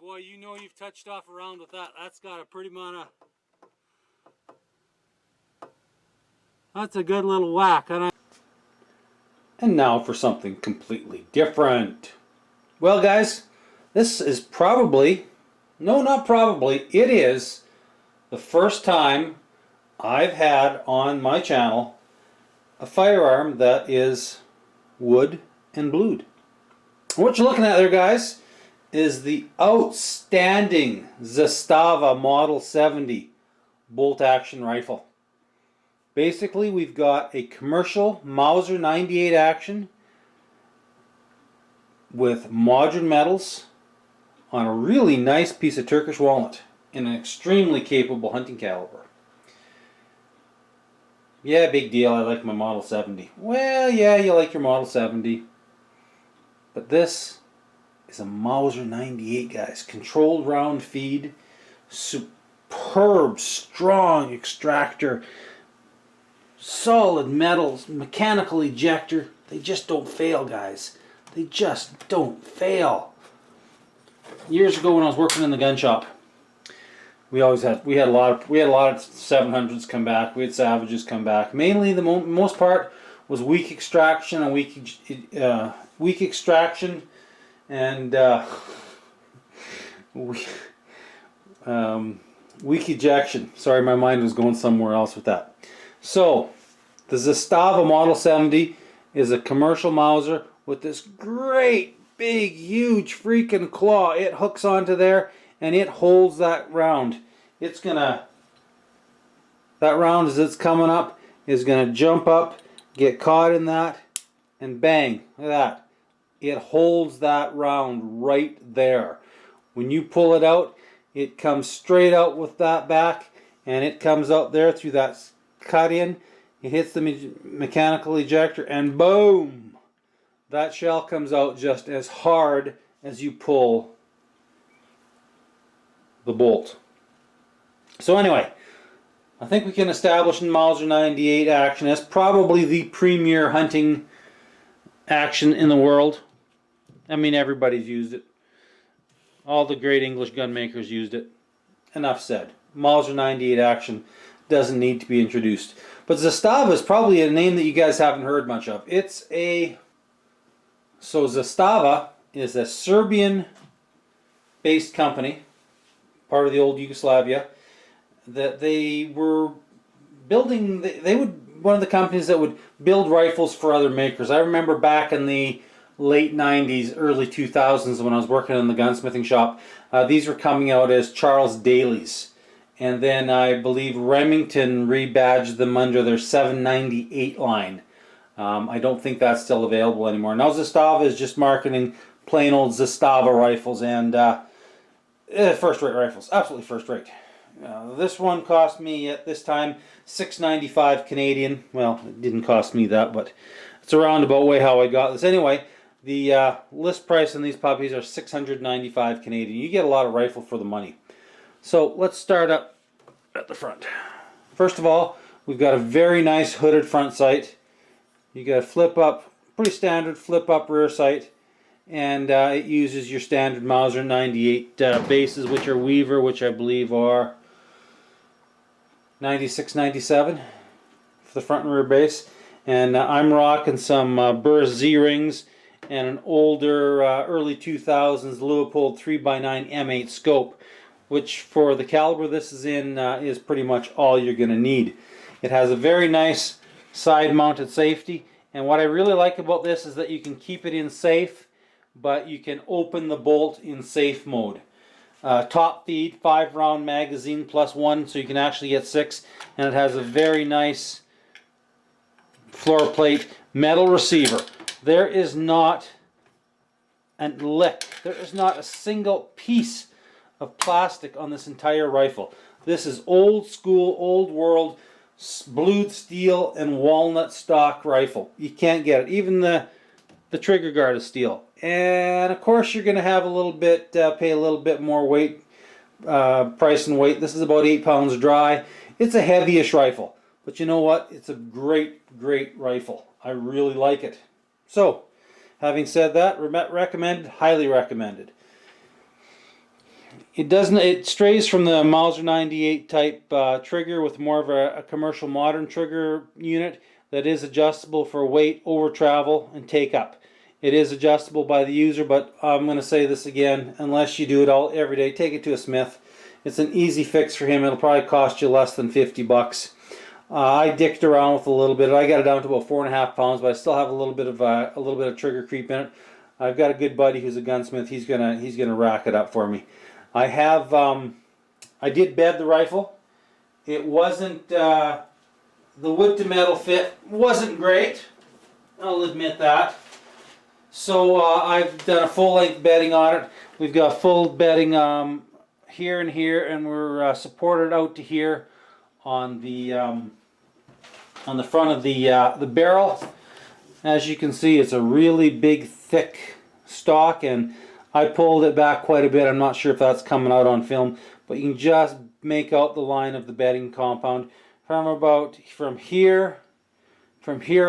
Boy, you know you've touched off around with that. That's got a pretty amount of... That's a good little whack. And now for something completely different. Well, guys, this is probably... No, not probably. It is the first time I've had on my channel a firearm that is wood and blued. What you're looking at there, guys, is the outstanding Zastava Model 70 bolt-action rifle. Basically, we've got a commercial Mauser 98 action with modern metals on a really nice piece of Turkish walnut in an extremely capable hunting caliber. Yeah, big deal, I like my Model 70. Well, yeah, you like your Model 70. But this is a Mauser 98, guys. Controlled round feed, superb, strong extractor, solid metals, mechanical ejector. They just don't fail, guys. They just don't fail. Years ago when I was working in the gun shop, we had a lot of 700s come back. We had Savages come back. Mainly the most part was weak extraction and weak extraction and weak ejection. Sorry, my mind was going somewhere else with that. So the Zastava Model 70 is a commercial Mauser with this great big huge freaking claw. It hooks onto there and it holds that round. That round as it's coming up is going to jump up, get caught in that, and bang, look at that. It holds that round right there. When you pull it out, it comes straight out with that back, and it comes out there through that cut in. It hits the mechanical ejector, and boom! That shell comes out just as hard as you pull the bolt. So anyway, I think we can establish in Mauser 98 action as probably the premier hunting action in the world. I mean, everybody's used it. All the great English gun makers used it. Enough said. Mauser 98 action doesn't need to be introduced. But Zastava is probably a name that you guys haven't heard much of. So Zastava is a Serbian based company, part of the old Yugoslavia, that they were building, one of the companies that would build rifles for other makers. I remember back in the late 90s, early 2000s when I was working in the gunsmithing shop, these were coming out as Charles Daly's. And then I believe Remington rebadged them under their 798 line. I don't think that's still available anymore. Now Zastava is just marketing plain old Zastava rifles and first-rate rifles. Absolutely first-rate. This one cost me at this time $6.95 Canadian. Well, it didn't cost me that, but it's a roundabout way how I got this. Anyway, the list price on these puppies are $695 Canadian. You get a lot of rifle for the money. So let's start up at the front. First of all, we've got a very nice hooded front sight. You got a flip up, pretty standard flip up rear sight. And it uses your standard Mauser 98 bases, which are Weaver, which I believe are 96, 97 for the front and rear base. And I'm rocking some Burst Z-rings and an older early 2000s Leupold 3x9 M8 scope, which for the caliber this is in is pretty much all you're going to need. It has a very nice side mounted safety, and what I really like about this is that you can keep it in safe, but you can open the bolt in safe mode. Top feed, 5-round magazine plus 1, so you can actually get 6, and it has a very nice floor plate metal receiver. There is not a lick, there is not a single piece of plastic on this entire rifle. This is old school, old world, blued steel and walnut stock rifle. You can't get it. Even the trigger guard is steel. And of course you're going to have a little bit, pay a little bit more weight, price and weight. This is about 8 pounds dry. It's a heavyish rifle. But you know what? It's a great, great rifle. I really like it. So, having said that, recommended, highly recommended. It doesn't. It strays from the Mauser 98 type trigger with more of a commercial modern trigger unit that is adjustable for weight, over travel, and take up. It is adjustable by the user, but I'm going to say this again: unless you do it all every day, take it to a smith. It's an easy fix for him. It'll probably cost you less than 50 bucks. I dicked around with a little bit. I got it down to about 4.5 pounds, but I still have a little bit of trigger creep in it. I've got a good buddy who's a gunsmith. He's gonna rack it up for me. I have I did bed the rifle. It wasn't the wood to metal fit wasn't great. I'll admit that. So I've done a full length bedding on it. We've got full bedding here and here, and we're supported out to here on the front of the barrel. As you can see, it's a really big, thick stock, and I pulled it back quite a bit. I'm not sure if that's coming out on film, but you can just make out the line of the bedding compound. From here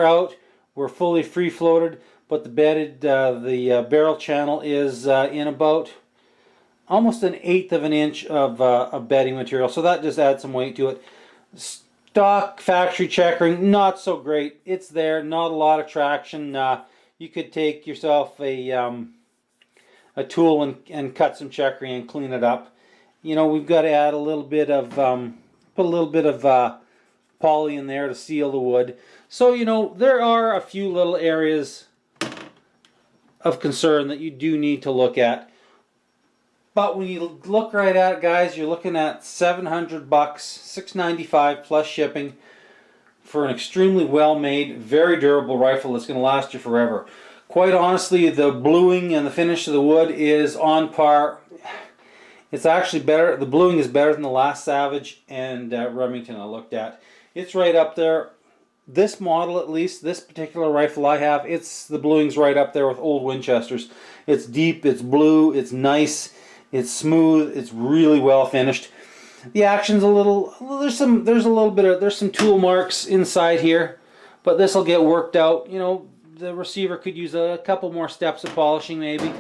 out, we're fully free floated, but the barrel channel is in about almost 1/8 of an inch of bedding material, so that just adds some weight to it. Stock factory checkering, not so great. It's there, not a lot of traction. You could take yourself a tool and cut some checkering and clean it up. You know, we've got to add a little bit of put a little bit of poly in there to seal the wood. So you know, there are a few little areas of concern that you do need to look at. But when you look right at it, guys, you're looking at 700 bucks, $695 plus shipping for an extremely well-made, very durable rifle that's going to last you forever. Quite honestly, the bluing and the finish of the wood is on par. It's actually better. The bluing is better than the last Savage and Remington I looked at. It's right up there. This model, at least, this particular rifle I have, the bluing's right up there with old Winchesters. It's deep, it's blue, it's nice. It's smooth. It's really well finished. The action's a little. There's some tool marks inside here, but this will get worked out. You know, the receiver could use a couple more steps of polishing maybe,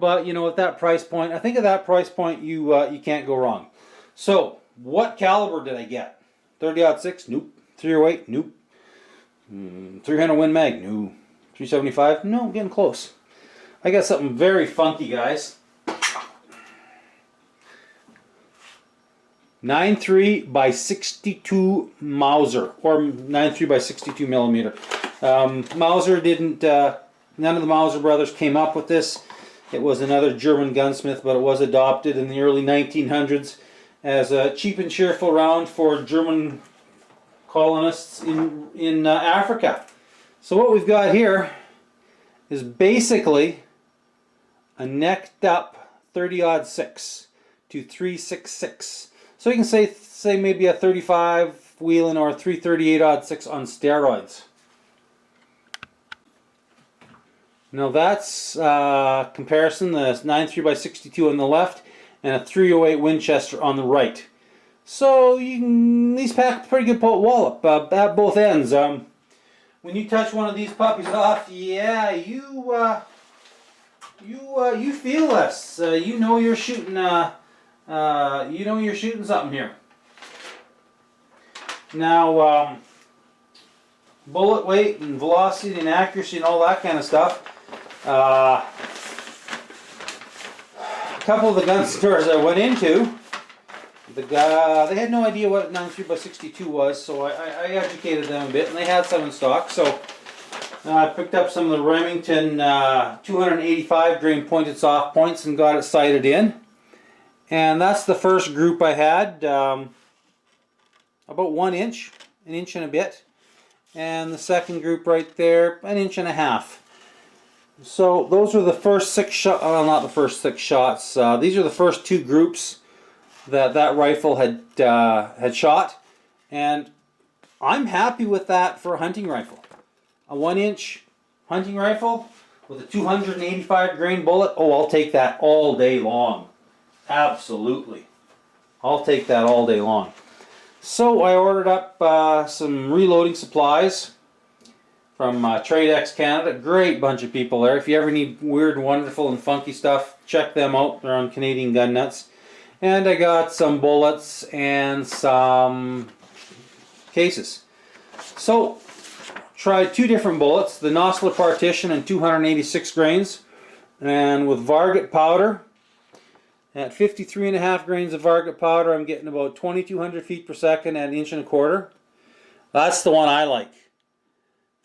but you know, at that price point, I think at that price point you can't go wrong. So, what caliber did I get? 30-06? Nope. 308? Nope. 300 Win Mag? No. 375? No, getting close. I got something very funky, guys. 9.3 by 62 Mauser, or 9.3 by 62 millimeter. Mauser didn't. None of the Mauser brothers came up with this. It was another German gunsmith, but it was adopted in the early 1900s as a cheap and cheerful round for German colonists in Africa. So what we've got here is basically a necked up 30-06 to 366. So you can say maybe a 35 wheeling or a 338-06 on steroids. Now that's comparison, the 9.3 by 62 on the left and a 308 Winchester on the right. So you can at least pack a pretty good wallop at both ends. When you touch one of these puppies off, yeah, you feel this. You know you're shooting. You know you're shooting something here. Now, bullet weight and velocity and accuracy and all that kind of stuff. A couple of the gun stores I went into, they had no idea what 9.3 by 62 was, so I educated them a bit, and they had some in stock. So I picked up some of the Remington 285 grain pointed soft points and got it sighted in. And that's the first group I had, about 1 inch, an inch and a bit. And the second group right there, 1.5 inches. So those are the first 6 shots, well, not the first 6 shots. These are the first 2 groups that rifle had shot. And I'm happy with that for a hunting rifle. A 1 inch hunting rifle with a 285 grain bullet, oh, I'll take that all day long. Absolutely. I'll take that all day long. So I ordered up some reloading supplies from Tradex Canada. Great bunch of people there. If you ever need weird, wonderful, and funky stuff, check them out. They're on Canadian Gun Nuts. And I got some bullets and some cases. So, tried 2 different bullets, the Nosler Partition and 286 grains, and with Varget powder. At 53.5 grains of Varget powder, I'm getting about 2,200 feet per second at 1.25 inches. That's the one I like.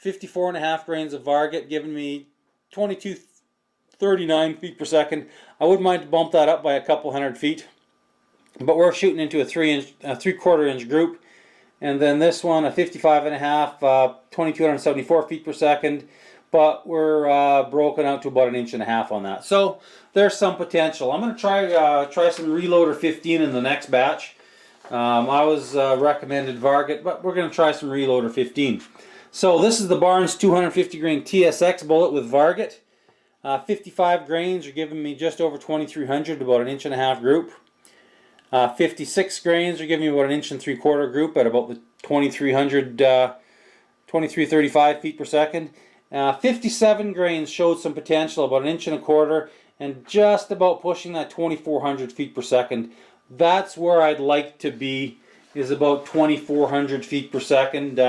54.5 grains of Varget giving me 2,239 feet per second. I wouldn't mind to bump that up by a couple hundred feet. But we're shooting into a 3/4 inch group. And then this one, a 55.5, 2,274 feet per second. But we're broken out to about 1.5 inches on that. So there's some potential. I'm going to try some Reloader 15 in the next batch. I was recommended Varget, but we're going to try some Reloader 15. So this is the Barnes 250 grain TSX bullet with Varget. 55 grains are giving me just over 2,300, about 1.5 inch group. 56 grains are giving me about 1.75 inch group at about the 2,300, 2,335 feet per second. 57 grains showed some potential, about 1.25 inches, and just about pushing that 2,400 feet per second. That's where I'd like to be, is about 2,400 feet per second.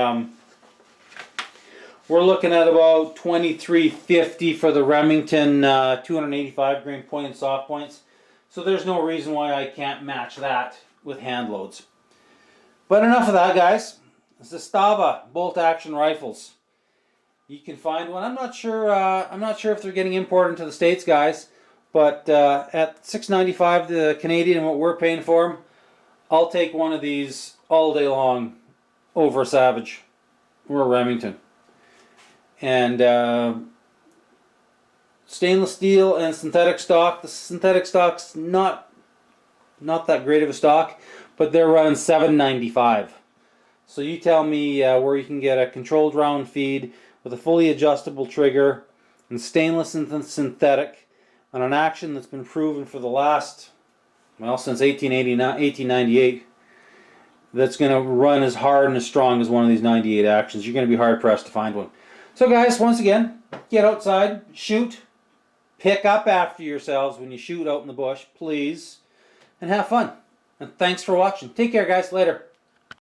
We're looking at about 2,350 for the Remington 285 grain point and soft points. So there's no reason why I can't match that with hand loads. But enough of that, guys. Zastava bolt action rifles. You can find one. I'm not sure if they're getting imported into the States, guys. But at $6.95 the Canadian and what we're paying for them, I'll take one of these all day long over a Savage or a Remington. And stainless steel and synthetic stock. The synthetic stock's not that great of a stock, but they're running $7.95. So you tell me where you can get a controlled round feed with a fully adjustable trigger and stainless and synthetic on an action that's been proven for the last, well, since 1898, that's going to run as hard and as strong as one of these 98 actions. You're going to be hard pressed to find one. So guys, once again, get outside, shoot, pick up after yourselves when you shoot out in the bush, please, and have fun. And thanks for watching. Take care, guys. Later.